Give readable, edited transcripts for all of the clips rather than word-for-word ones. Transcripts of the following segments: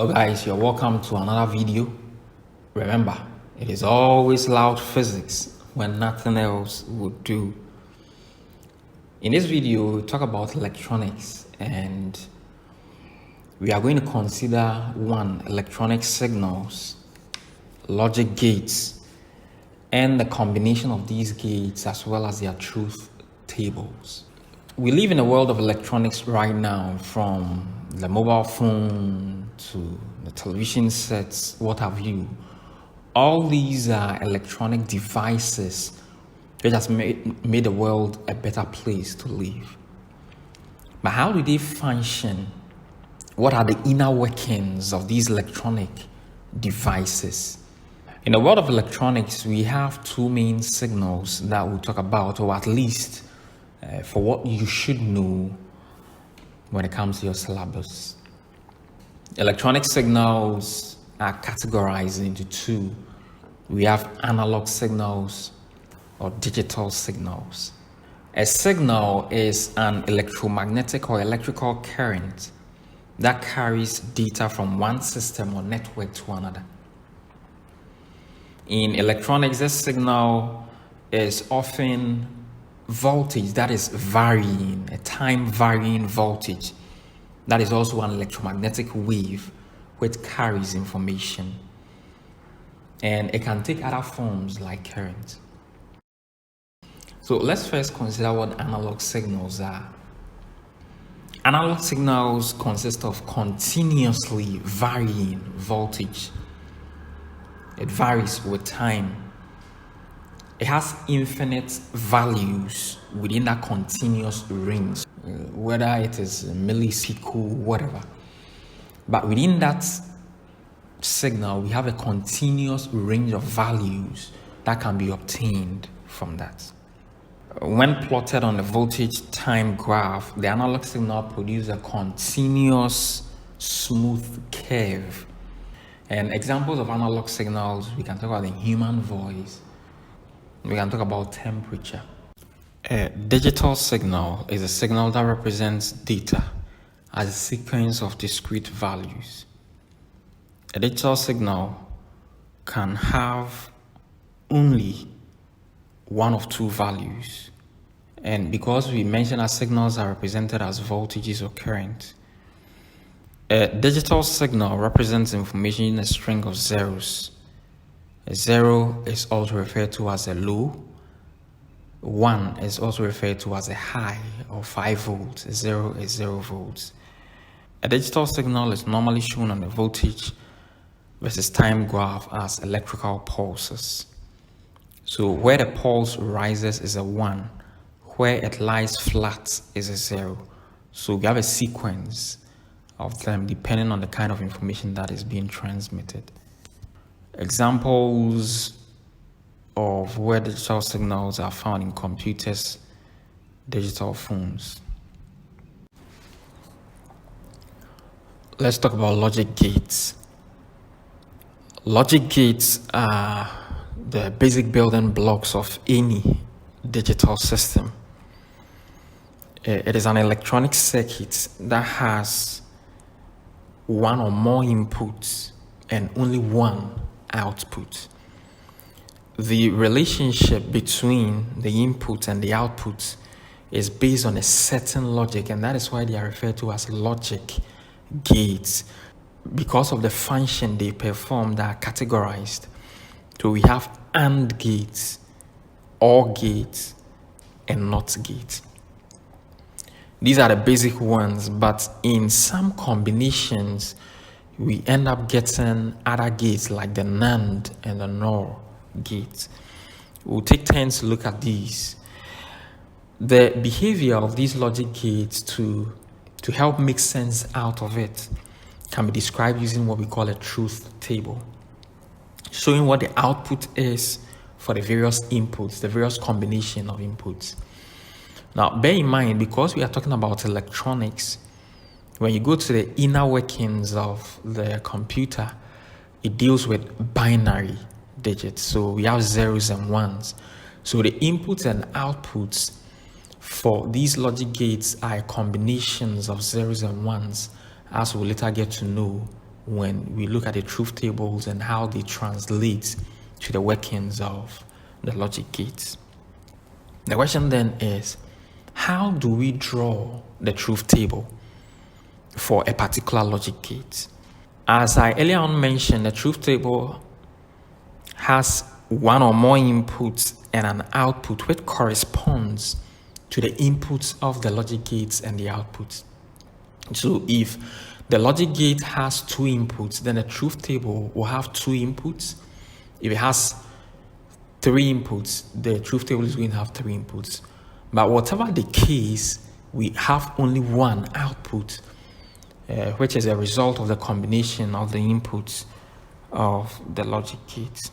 Hello guys, you're welcome to another video. Remember, it is always loud physics when nothing else would do. In this video, we talk about electronics and we are going to consider electronic signals, logic gates, and the combination of these gates as well as their truth tables. We live in a world of electronics right now, from the mobile phone to the television sets, what have you. All these are electronic devices which has made the world a better place to live. But how do they function? What are the inner workings of these electronic devices? In the world of electronics, we have two main signals that we'll talk about, or at least for what you should know when it comes to your syllabus. Electronic signals are categorized into two. We have analog signals or digital signals. A signal is an electromagnetic or electrical current that carries data from one system or network to another. In electronics, this signal is often voltage that is varying, a time varying voltage that is also an electromagnetic wave which carries information, and it can take other forms like current. So let's first consider what analog signals are. Analog signals consist of continuously varying voltage. It varies with time. It has infinite values within that continuous range, whether it is millisecond, whatever. But within that signal, we have a continuous range of values that can be obtained from that. When plotted on the voltage time graph, the analog signal produces a continuous smooth curve. And examples of analog signals, we can talk about the human voice. We can talk about temperature. A digital signal is a signal that represents data as a sequence of discrete values. A digital signal can have only one of two values. And because we mentioned that signals are represented as voltages or current, a digital signal represents information in a string of zeros. A zero is also referred to as a low. 1 is also referred to as a high, or 5 volts. A 0 is 0 volts. A digital signal is normally shown on the voltage versus time graph as electrical pulses. So where the pulse rises is a 1, where it lies flat is a 0. So we have a sequence of them depending on the kind of information that is being transmitted. Examples of where digital signals are found in computers, digital phones. Let's talk about logic gates. Logic gates are the basic building blocks of any digital system. It is an electronic circuit that has one or more inputs and only one output. The relationship between the input and the output is based on a certain logic, and that is why they are referred to as logic gates, because of the function they perform that are categorized. So we have AND gates, OR gates, and NOT gates. These are the basic ones, but in some combinations, we end up getting other gates like the NAND and the NOR gates. We'll take turns to look at these. The behavior of these logic gates to help make sense out of it can be described using what we call a truth table, showing what the output is for the various inputs, the various combination of inputs. Now, bear in mind, because we are talking about electronics, when you go to the inner workings of the computer, it deals with binary digits. So we have zeros and ones. So the inputs and outputs for these logic gates are combinations of zeros and ones, as we'll later get to know when we look at the truth tables and how they translate to the workings of the logic gates. The question then is, how do we draw the truth table for a particular logic gate? As I earlier on mentioned, the truth table has one or more inputs and an output which corresponds to the inputs of the logic gates and the outputs. So if the logic gate has two inputs, then the truth table will have two inputs. If it has three inputs, the truth table is going to have three inputs. But whatever the case, we have only one output, which is a result of the combination of the inputs of the logic gates.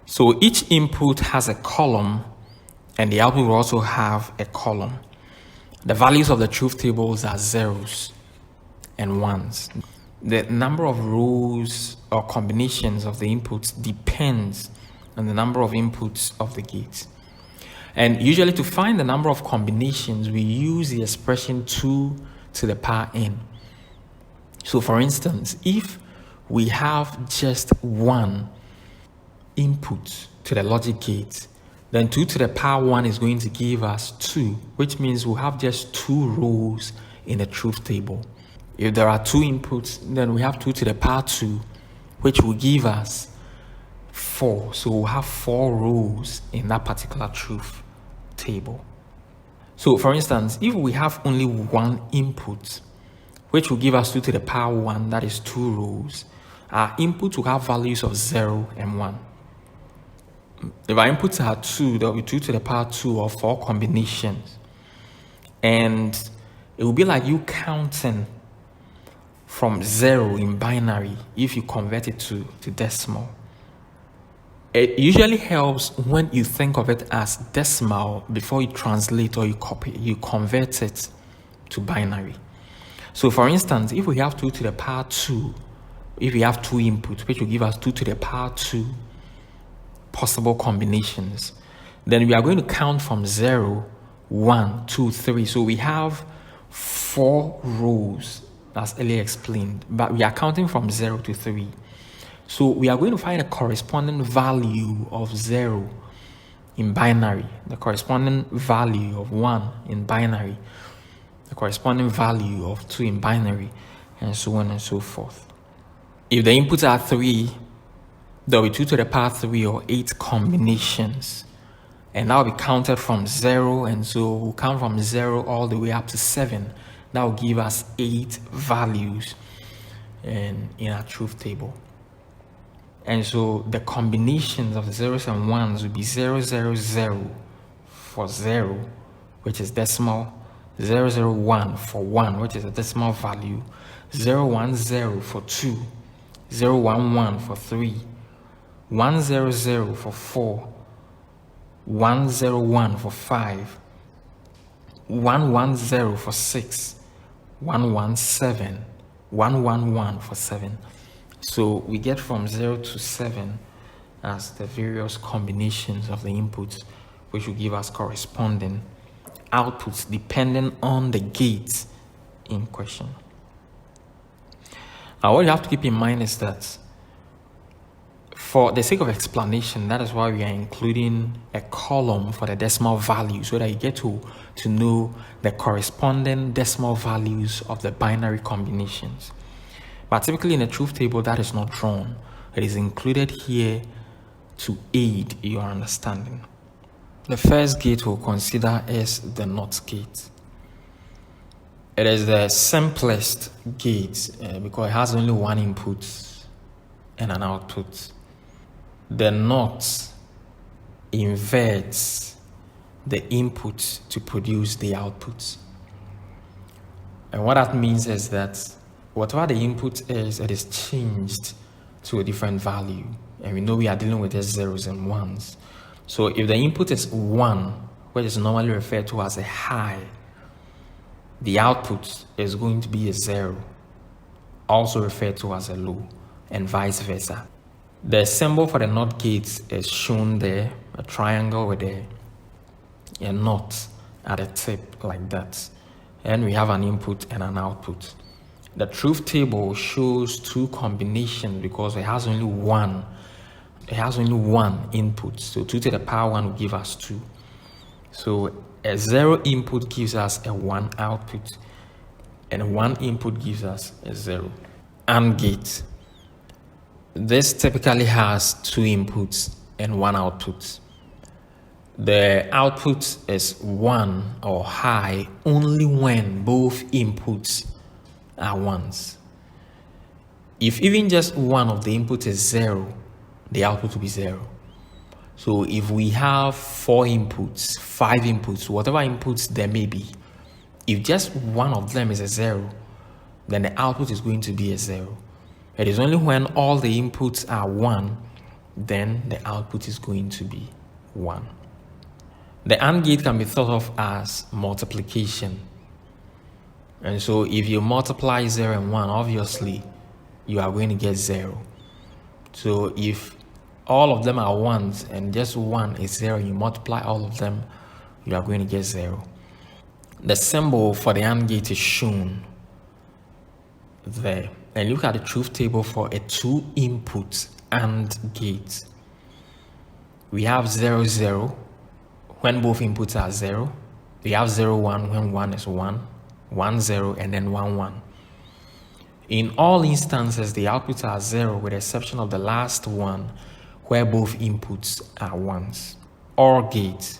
So each input has a column, and the output will also have a column. The values of the truth tables are zeros and ones. The number of rows or combinations of the inputs depends on the number of inputs of the gates. And usually to find the number of combinations, we use the expression 2 to the power n. So for instance, if we have just one input to the logic gate, then 2 to the power 1 is going to give us 2, which means we'll have just 2 rows in the truth table. If there are 2 inputs, then we have 2 to the power 2, which will give us 4. So we'll have 4 rows in that particular truth table. So for instance, if we have only one input, which will give us 2 to the power 1, that is 2 rows, our input will have values of 0 and 1. If our inputs are 2, there will be 2 to the power 2 or 4 combinations. And it will be like you counting from 0 in binary if you convert it to decimal. It usually helps when you think of it as decimal before you translate or you convert it to binary. So for instance, if we have 2 to the power 2, if we have 2 inputs, which will give us 2 to the power 2 possible combinations, then we are going to count from 0, 1, 2, 3. So we have 4 rows, as earlier explained, but we are counting from 0 to 3. So we are going to find a corresponding value of 0 in binary, the corresponding value of 1 in binary, the corresponding value of 2 in binary, and so on and so forth. If the inputs are 3, there will be 2 to the power 3 or 8 combinations, and that will be counted from 0, and so we'll count from 0 all the way up to 7. That will give us 8 values in our truth table. And so the combinations of the zeros and ones will be 0, 0, 0 for 0, which is decimal, 0, 0, 1 for 1, which is a decimal value, 0, 1, 0 for 2, 0, 1, 1 for 3, 1, 0, 0 for 4, 1, 0, 1 for 5, 1, 1, 0 for 6, 1, 1, 7, 1, 1, 1 for 7. So we get from 0 to 7 as the various combinations of the inputs, which will give us corresponding outputs depending on the gate in question. Now, what you have to keep in mind is that for the sake of explanation, that is why we are including a column for the decimal value, so that you get to know the corresponding decimal values of the binary combinations. But typically in a truth table, that is not drawn. It is included here to aid your understanding. The first gate we'll consider is the NOT gate. It is the simplest gate because it has only one input and an output. The NOT inverts the input to produce the output. And what that means is that whatever the input is, it is changed to a different value. And we know we are dealing with zeros and ones. So if the input is 1, which is normally referred to as a high, the output is going to be a 0, also referred to as a low, and vice versa. The symbol for the NOT gate is shown there, a triangle with a NOT at the tip like that. And we have an input and an output. The truth table shows two combinations because it has only one. It has only one input. So 2 to the power 1 will give us 2. So a 0 input gives us a 1 output, and 1 input gives us a 0. AND gate. This typically has 2 inputs and 1 output. The output is 1 or high only when both inputs are 1s. If even just one of the inputs is 0, the output will be 0. So if we have 4 inputs, 5 inputs, whatever inputs there may be, if just one of them is a 0, then the output is going to be a 0. It is only when all the inputs are 1, then the output is going to be 1. The AND gate can be thought of as multiplication. And so if you multiply 0 and 1, obviously you are going to get 0. So if all of them are 1s and just 1 is 0, you multiply all of them, you are going to get 0. The symbol for the AND gate is shown there. And look at the truth table for a 2-input AND gate. We have 0, 0 when both inputs are 0. We have 0, 1 when 1 is 1, 1, 0, and then 1, 1. In all instances, the outputs are 0 with the exception of the last one where both inputs are 1s. OR gate.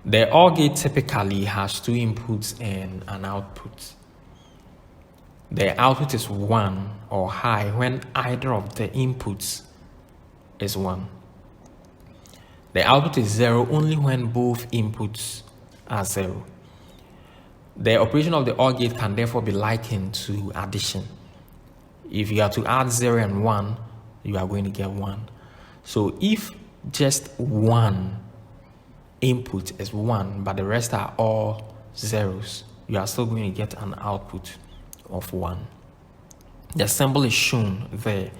The OR gate typically has 2 inputs and an output. The output is 1 or high when either of the inputs is 1. The output is 0 only when both inputs are 0. The operation of the OR gate can therefore be likened to addition. If you are to add 0 and 1, you are going to get 1. So if just one input is 1, but the rest are all zeros, you are still going to get an output of 1. The symbol is shown there,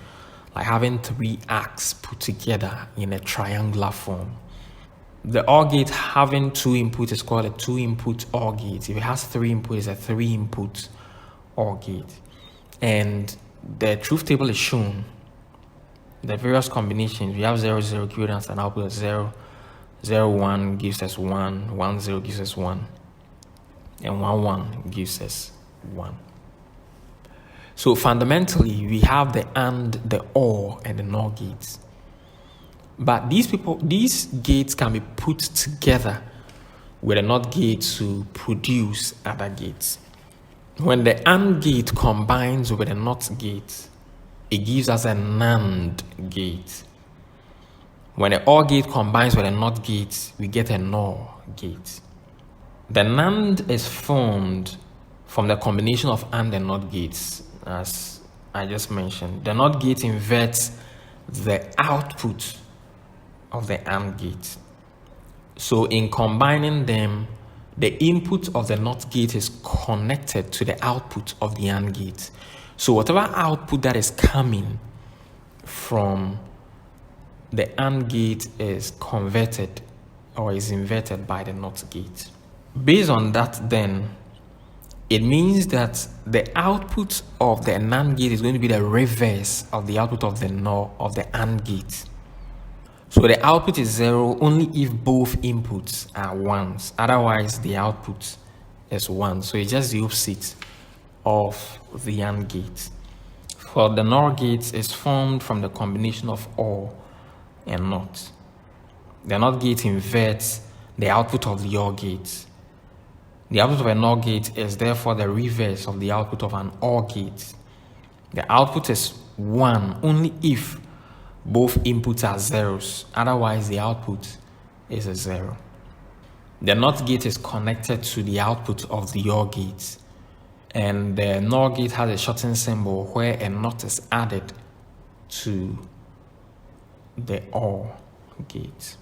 like having 3 arcs put together in a triangular form. The OR gate having 2 inputs is called a 2-input OR gate. If it has 3 inputs, it's a 3-input OR gate. And the truth table is shown. The various combinations, we have 0, 0 giving us an output of 0, 0, 1 gives us 1, 1, 0 gives us 1, and 1, 1 gives us 1. So fundamentally, we have the AND, the OR, and the NOR gates. But these gates can be put together with a NOT gate to produce other gates. When the AND gate combines with a NOT gate, it gives us a NAND gate. When the OR gate combines with a NOT gate, we get a NOR gate. The NAND is formed from the combination of AND and NOT gates, as I just mentioned. The NOT gate inverts the output of the AND gate. So in combining them, the input of the NOT gate is connected to the output of the AND gate. So whatever output that is coming from the AND gate is converted or is inverted by the NOT gate. Based on that, then, it means that the output of the NAND gate is going to be the reverse of the output of the NOR of the AND gate. So the output is 0 only if both inputs are 1s. Otherwise, the output is 1. So it's just the opposite of the AND gate. For the NOR gate is formed from the combination of OR and NOT. The NOT gate inverts the output of the OR gate. The output of a NOR gate is therefore the reverse of the output of an OR gate. The output is 1 only if both inputs are zeros. Otherwise, the output is a 0. The NOT gate is connected to the output of the OR gate. And the NOR gate has a shortened symbol where a NOT is added to the OR gate.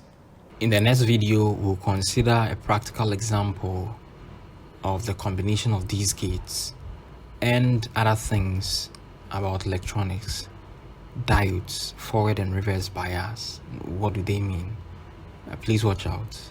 In the next video, we'll consider a practical example of the combination of these gates and other things about electronics. Diodes, forward and reverse bias. What do they mean? Please watch out.